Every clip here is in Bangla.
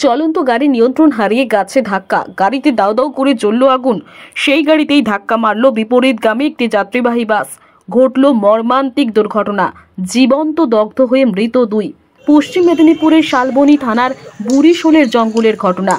চলন্ত গাড়ি নিয়ন্ত্রণ হারিয়ে গাছে ধাক্কা, গাড়িতে দাউ দাউ করে জ্বলল আগুন। সেই গাড়িতেই ধাক্কা মারল বিপরীতগামী একটি যাত্রীবাহী বাস। ঘটল মর্মান্তিক দুর্ঘটনা, জীবন্ত দগ্ধ হয়ে মৃত দুই। পশ্চিম মেদিনীপুরের শালবনী থানার বুড়িশোলের জঙ্গলের ঘটনা।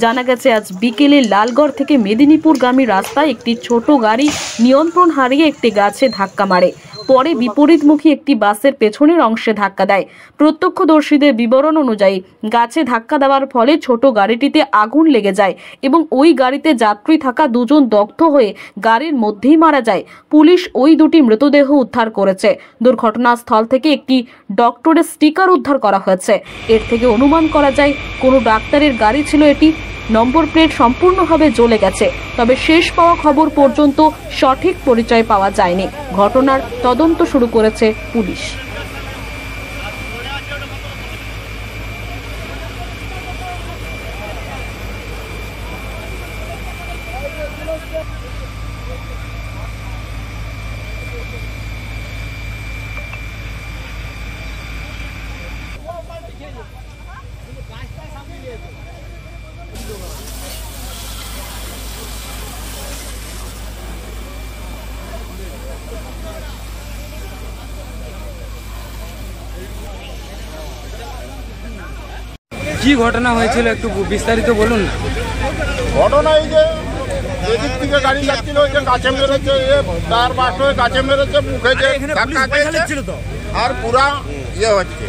জানা গেছে, আজ বিকেলে লালগড় থেকে মেদিনীপুরগামী রাস্তায় একটি ছোট গাড়ি নিয়ন্ত্রণ হারিয়ে একটি গাছে ধাক্কা মারে। পরে বিপরীতমুখী একটি বাসের পেছনের অংশে ধাক্কা দেয়। প্রত্যক্ষদর্শীদের বিবরণ অনুযায়ী গাছে ধাক্কা দেওয়ার ফলে ছোট গাড়িটিতে আগুন লেগে যায় এবং ওই গাড়িতে যাত্রী থাকা দুজন দগ্ধ হয়ে গাড়ির মধ্যেই মারা যায়। পুলিশ ওই দুটি মৃতদেহ উদ্ধার করেছে। দুর্ঘটনাস্থল থেকে একটি ডক্টরের স্টিকার উদ্ধার করা হয়েছে। এর থেকে অনুমান করা যায় কোনো ডাক্তারের গাড়ি ছিল এটি। নম্বর প্লেট সম্পূর্ণভাবে জ্বলে গেছে, তবে শেষ পাওয়া খবর পর্যন্ত সঠিক পরিচয় পাওয়া যায়নি। ঘটনার তদন্ত শুরু করেছে পুলিশ। কি ঘটনা হয়েছিল একটু বিস্তারিত বলুন না। ঘটনা এই যে এদিক থেকে গাড়ি যাচ্ছিল, ওই যে গাছে মেরেছে, টায়ার বাস্ট হয়ে গাছে মেরেছে, মুখে যে ধাক্কা খেয়েছে আর পুরা ইয়ে হচ্ছে।